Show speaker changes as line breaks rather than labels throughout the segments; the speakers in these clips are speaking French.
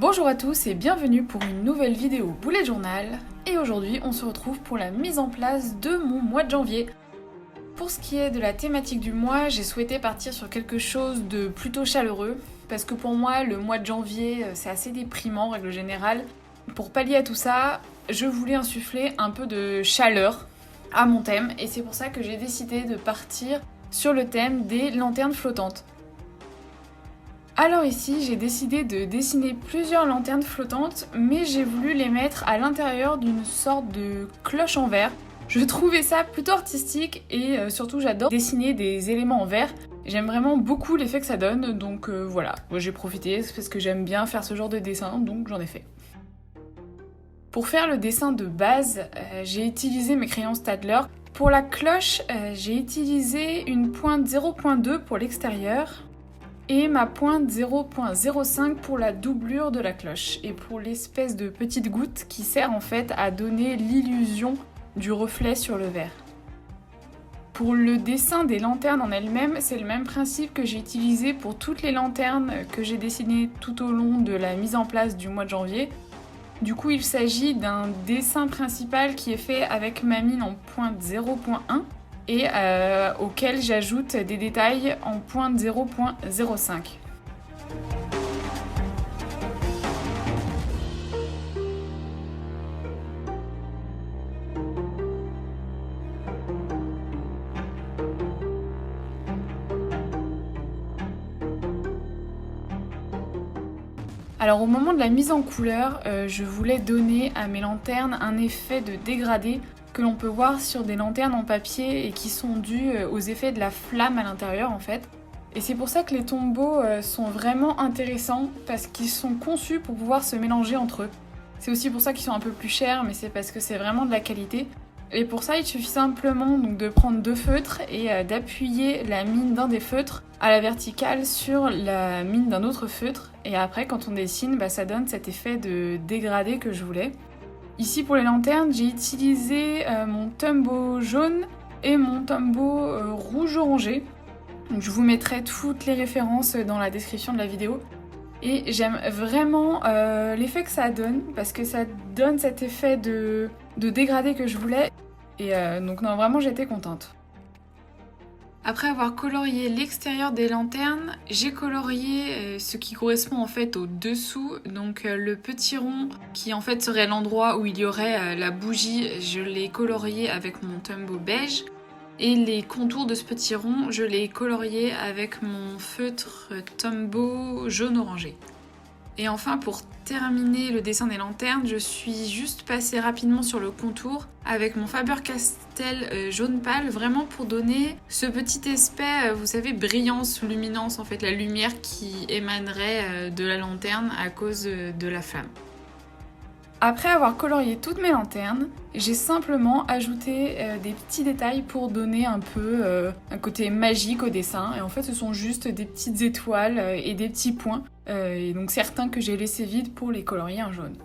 Bonjour à tous et bienvenue pour une nouvelle vidéo Bullet Journal. Et aujourd'hui on se retrouve pour la mise en place de mon mois de janvier. Pour ce qui est de la thématique du mois, j'ai souhaité partir sur quelque chose de plutôt chaleureux. Parce que pour moi le mois de janvier c'est assez déprimant en règle générale. Pour pallier à tout ça, je voulais insuffler un peu de chaleur à mon thème. Et c'est pour ça que j'ai décidé de partir sur le thème des lanternes flottantes. Alors ici, j'ai décidé de dessiner plusieurs lanternes flottantes, mais j'ai voulu les mettre à l'intérieur d'une sorte de cloche en verre. Je trouvais ça plutôt artistique et surtout j'adore dessiner des éléments en verre. J'aime vraiment beaucoup l'effet que ça donne, donc voilà, j'ai profité parce que j'aime bien faire ce genre de dessin, donc j'en ai fait. Pour faire le dessin de base, j'ai utilisé mes crayons Staedtler. Pour la cloche, j'ai utilisé une pointe 0.2 pour l'extérieur et ma pointe 0.05 pour la doublure de la cloche et pour l'espèce de petite goutte qui sert en fait à donner l'illusion du reflet sur le verre. Pour le dessin des lanternes en elles-mêmes, c'est le même principe que j'ai utilisé pour toutes les lanternes que j'ai dessinées tout au long de la mise en place du mois de janvier. Du coup, il s'agit d'un dessin principal qui est fait avec ma mine en pointe 0.1 et auquel j'ajoute des détails en pointe 0.05. Alors au moment de la mise en couleur, je voulais donner à mes lanternes un effet de dégradé que l'on peut voir sur des lanternes en papier et qui sont dus aux effets de la flamme à l'intérieur en fait. Et c'est pour ça que les tombeaux sont vraiment intéressants parce qu'ils sont conçus pour pouvoir se mélanger entre eux. C'est aussi pour ça qu'ils sont un peu plus chers, mais c'est parce que c'est vraiment de la qualité. Et pour ça, il suffit simplement donc, de prendre deux feutres et d'appuyer la mine d'un des feutres à la verticale sur la mine d'un autre feutre. Et après, quand on dessine, ça donne cet effet de dégradé que je voulais. Ici, pour les lanternes, j'ai utilisé mon Tombow jaune et mon Tombow rouge-orangé. Donc, je vous mettrai toutes les références dans la description de la vidéo. Et j'aime vraiment l'effet que ça donne, parce que ça donne cet effet de dégradé que je voulais. Et donc non, vraiment j'étais contente. Après avoir colorié l'extérieur des lanternes, j'ai colorié ce qui correspond en fait au dessous. Donc le petit rond qui en fait serait l'endroit où il y aurait la bougie, je l'ai colorié avec mon Tombow beige. Et les contours de ce petit rond, je l'ai colorié avec mon feutre Tombow jaune-orangé. Et enfin, pour terminer le dessin des lanternes, je suis juste passée rapidement sur le contour avec mon Faber-Castell jaune pâle, vraiment pour donner ce petit aspect, vous savez, brillance, luminance, en fait, la lumière qui émanerait de la lanterne à cause de la flamme. Après avoir colorié toutes mes lanternes, j'ai simplement ajouté des petits détails pour donner un peu un côté magique au dessin. Et en fait, ce sont juste des petites étoiles et des petits points. Et donc certains que j'ai laissés vides pour les colorier en jaune.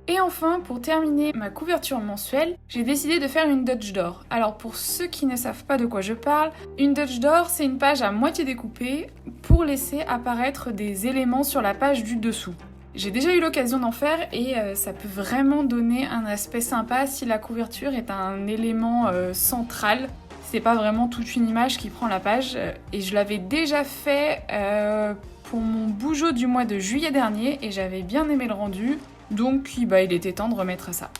Et enfin, pour terminer ma couverture mensuelle, j'ai décidé de faire une Dutch Door. Alors pour ceux qui ne savent pas de quoi je parle, une Dutch Door, c'est une page à moitié découpée pour laisser apparaître des éléments sur la page du dessous. J'ai déjà eu l'occasion d'en faire et ça peut vraiment donner un aspect sympa si la couverture est un élément central. C'est pas vraiment toute une image qui prend la page. Et je l'avais déjà fait pour mon Bougeot du mois de juillet dernier et j'avais bien aimé le rendu. Donc il était temps de remettre ça.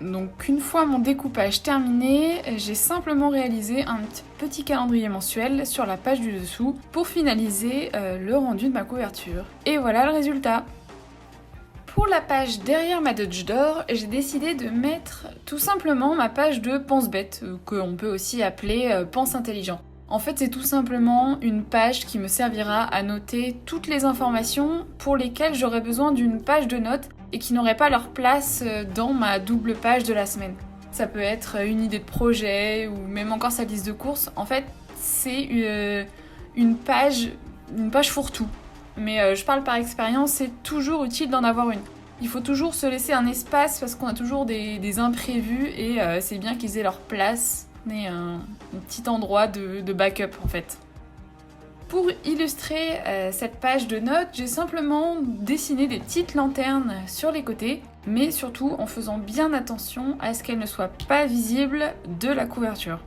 Donc une fois mon découpage terminé, j'ai simplement réalisé un petit calendrier mensuel sur la page du dessous pour finaliser le rendu de ma couverture. Et voilà le résultat. Pour la page derrière ma Dutch Door, j'ai décidé de mettre tout simplement ma page de pense-bête, qu'on peut aussi appeler pense intelligent. En fait, c'est tout simplement une page qui me servira à noter toutes les informations pour lesquelles j'aurais besoin d'une page de notes et qui n'auraient pas leur place dans ma double page de la semaine. Ça peut être une idée de projet ou même encore sa liste de courses. En fait, c'est une page fourre-tout. Mais je parle par expérience, c'est toujours utile d'en avoir une. Il faut toujours se laisser un espace parce qu'on a toujours des imprévus et c'est bien qu'ils aient leur place et un petit endroit de backup en fait. Pour illustrer cette page de notes, j'ai simplement dessiné des petites lanternes sur les côtés, mais surtout en faisant bien attention à ce qu'elles ne soient pas visibles de la couverture.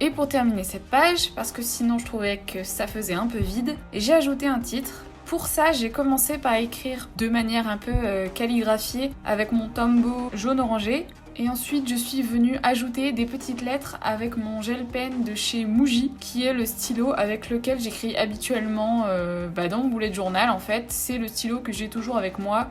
Et pour terminer cette page, parce que sinon je trouvais que ça faisait un peu vide, j'ai ajouté un titre. Pour ça, j'ai commencé par écrire de manière un peu calligraphiée avec mon Tombow jaune-orangé. Et ensuite, je suis venue ajouter des petites lettres avec mon gel pen de chez Muji, qui est le stylo avec lequel j'écris habituellement dans mon bullet journal en fait. C'est le stylo que j'ai toujours avec moi.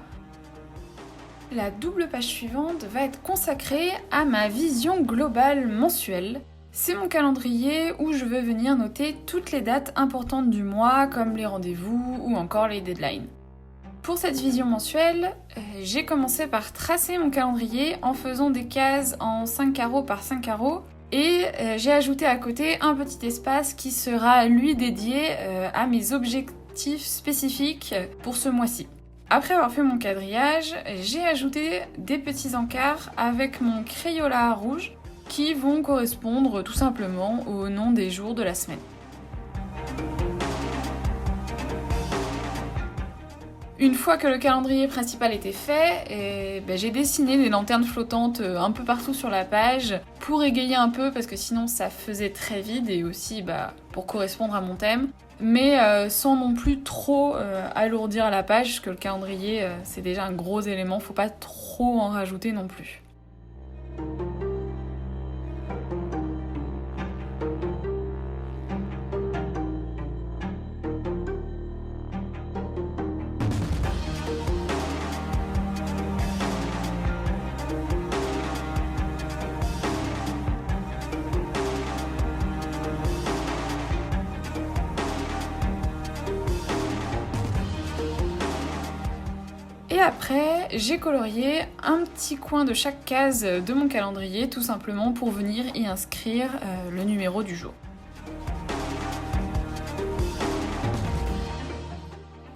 La double page suivante va être consacrée à ma vision globale mensuelle. C'est mon calendrier où je vais venir noter toutes les dates importantes du mois, comme les rendez-vous ou encore les deadlines. Pour cette vision mensuelle, j'ai commencé par tracer mon calendrier en faisant des cases en 5 carreaux par 5 carreaux et j'ai ajouté à côté un petit espace qui sera lui dédié à mes objectifs spécifiques pour ce mois-ci. Après avoir fait mon quadrillage, j'ai ajouté des petits encarts avec mon Crayola rouge qui vont correspondre tout simplement au nom des jours de la semaine. Une fois que le calendrier principal était fait, j'ai dessiné des lanternes flottantes un peu partout sur la page pour égayer un peu parce que sinon ça faisait très vide et aussi pour correspondre à mon thème, mais sans non plus trop alourdir la page parce que le calendrier c'est déjà un gros élément, faut pas trop en rajouter non plus. Et après, j'ai colorié un petit coin de chaque case de mon calendrier, tout simplement pour venir y inscrire le numéro du jour.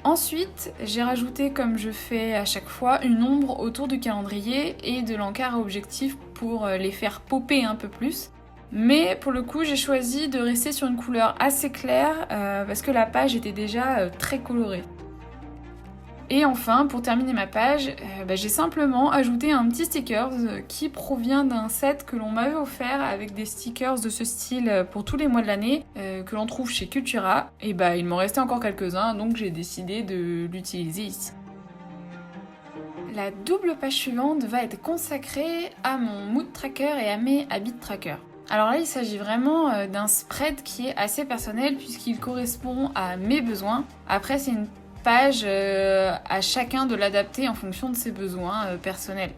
Ensuite, j'ai rajouté, comme je fais à chaque fois, une ombre autour du calendrier et de l'encart à objectif pour les faire popper un peu plus. Mais pour le coup, j'ai choisi de rester sur une couleur assez claire parce que la page était déjà très colorée. Et enfin, pour terminer ma page, j'ai simplement ajouté un petit sticker qui provient d'un set que l'on m'avait offert avec des stickers de ce style pour tous les mois de l'année que l'on trouve chez Cultura. Et il m'en restait encore quelques-uns, donc j'ai décidé de l'utiliser ici. La double page suivante va être consacrée à mon mood tracker et à mes habit tracker. Alors là, il s'agit vraiment d'un spread qui est assez personnel puisqu'il correspond à mes besoins. Après, c'est une page à chacun de l'adapter en fonction de ses besoins personnels.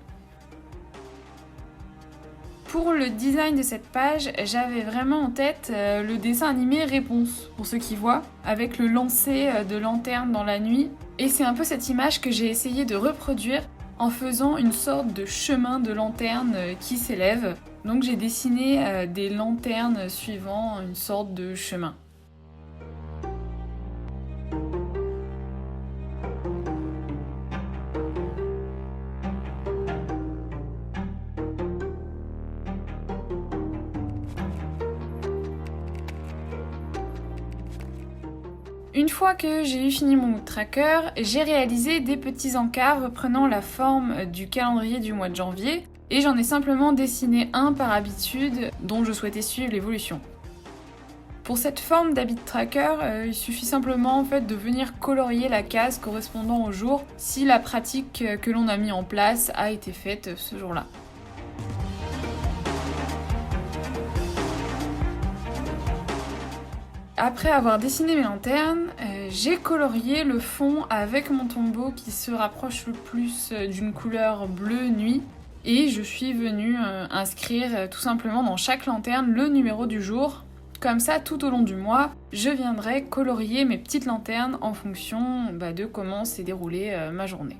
Pour le design de cette page, j'avais vraiment en tête le dessin animé Réponse, pour ceux qui voient, avec le lancer de lanterne dans la nuit. Et c'est un peu cette image que j'ai essayé de reproduire en faisant une sorte de chemin de lanterne qui s'élève. Donc j'ai dessiné des lanternes suivant une sorte de chemin. Une fois que j'ai eu fini mon mood tracker, j'ai réalisé des petits encarts reprenant la forme du calendrier du mois de janvier et j'en ai simplement dessiné un par habitude dont je souhaitais suivre l'évolution. Pour cette forme d'habit tracker, il suffit simplement en fait de venir colorier la case correspondant au jour si la pratique que l'on a mis en place a été faite ce jour-là. Après avoir dessiné mes lanternes, j'ai colorié le fond avec mon tombeau qui se rapproche le plus d'une couleur bleu nuit. Et je suis venue inscrire tout simplement dans chaque lanterne le numéro du jour. Comme ça, tout au long du mois, je viendrai colorier mes petites lanternes en fonction de comment s'est déroulée ma journée.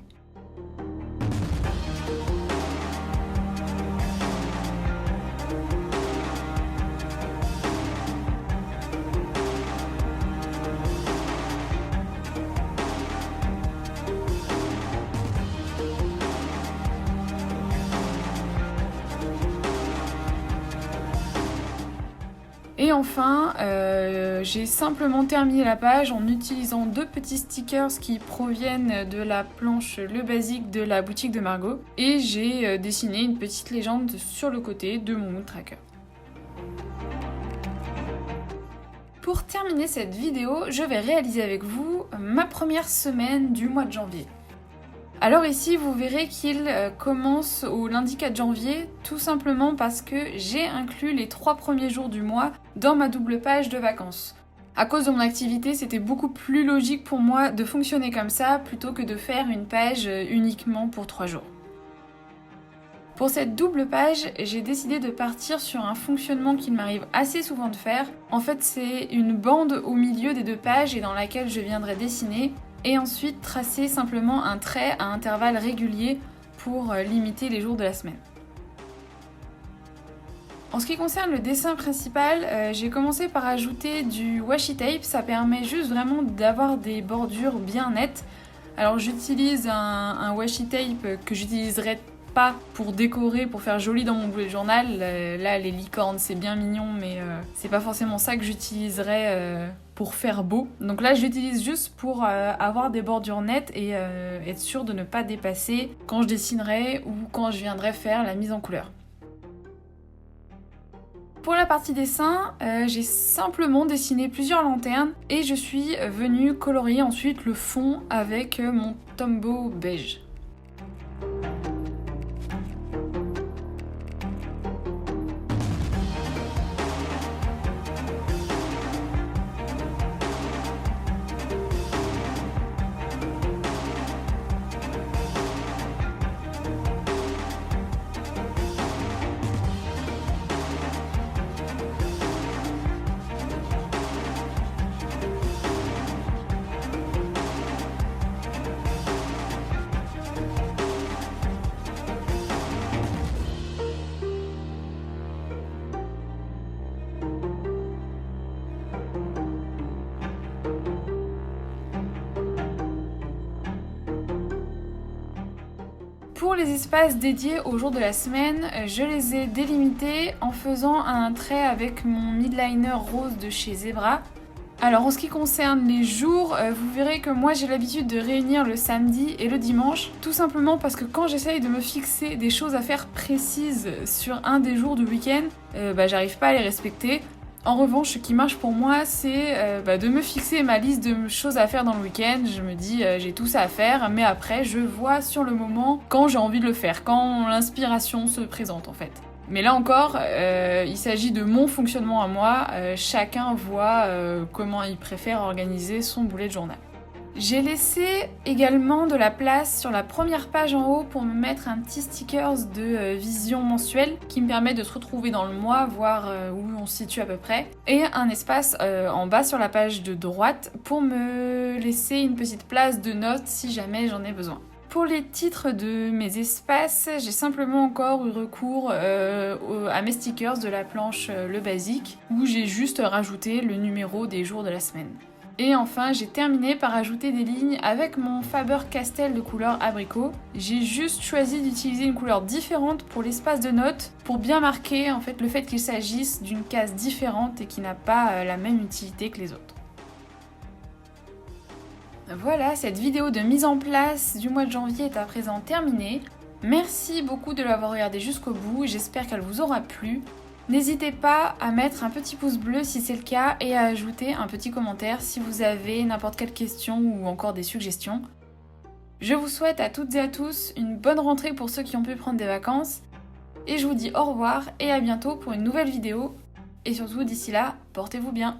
Et enfin, j'ai simplement terminé la page en utilisant 2 petits stickers qui proviennent de la planche Le Basique de la boutique de Margot. Et j'ai dessiné une petite légende sur le côté de mon mood tracker. Pour terminer cette vidéo, je vais réaliser avec vous ma première semaine du mois de janvier. Alors ici, vous verrez qu'il commence au lundi 4 janvier, tout simplement parce que j'ai inclus les 3 premiers jours du mois dans ma double page de vacances. À cause de mon activité, c'était beaucoup plus logique pour moi de fonctionner comme ça, plutôt que de faire une page uniquement pour 3 jours. Pour cette double page, j'ai décidé de partir sur un fonctionnement qu'il m'arrive assez souvent de faire. En fait, c'est une bande au milieu des 2 pages et dans laquelle je viendrai dessiner et ensuite tracer simplement un trait à intervalles réguliers pour limiter les jours de la semaine. En ce qui concerne le dessin principal, j'ai commencé par ajouter du washi tape, ça permet juste vraiment d'avoir des bordures bien nettes. Alors j'utilise un washi tape que j'utiliserai pas pour décorer, pour faire joli dans mon bullet journal. Là, les licornes, c'est bien mignon, mais c'est pas forcément ça que j'utiliserai pour faire beau. Donc là, j'utilise juste pour avoir des bordures nettes et être sûre de ne pas dépasser quand je dessinerai ou quand je viendrai faire la mise en couleur. Pour la partie dessin, j'ai simplement dessiné plusieurs lanternes et je suis venue colorier ensuite le fond avec mon Tombow beige. Pour les espaces dédiés aux jours de la semaine, je les ai délimités en faisant un trait avec mon midliner rose de chez Zebra. Alors en ce qui concerne les jours, vous verrez que moi j'ai l'habitude de réunir le samedi et le dimanche, tout simplement parce que quand j'essaye de me fixer des choses à faire précises sur un des jours du week-end, j'arrive pas à les respecter. En revanche, ce qui marche pour moi, c'est de me fixer ma liste de choses à faire dans le week-end. Je me dis, j'ai tout ça à faire, mais après, je vois sur le moment quand j'ai envie de le faire, quand l'inspiration se présente en fait. Mais là encore, il s'agit de mon fonctionnement à moi. Chacun voit comment il préfère organiser son bullet journal. J'ai laissé également de la place sur la première page en haut pour me mettre un petit sticker de vision mensuelle qui me permet de se retrouver dans le mois, voir où on se situe à peu près. Et un espace en bas sur la page de droite pour me laisser une petite place de notes si jamais j'en ai besoin. Pour les titres de mes espaces, j'ai simplement encore eu recours à mes stickers de la planche Le Basique où j'ai juste rajouté le numéro des jours de la semaine. Et enfin, j'ai terminé par ajouter des lignes avec mon Faber-Castell de couleur abricot. J'ai juste choisi d'utiliser une couleur différente pour l'espace de notes pour bien marquer en fait le fait qu'il s'agisse d'une case différente et qui n'a pas la même utilité que les autres. Voilà, cette vidéo de mise en place du mois de janvier est à présent terminée. Merci beaucoup de l'avoir regardée jusqu'au bout, j'espère qu'elle vous aura plu. N'hésitez pas à mettre un petit pouce bleu si c'est le cas et à ajouter un petit commentaire si vous avez n'importe quelle question ou encore des suggestions. Je vous souhaite à toutes et à tous une bonne rentrée pour ceux qui ont pu prendre des vacances et je vous dis au revoir et à bientôt pour une nouvelle vidéo et surtout d'ici là, portez-vous bien.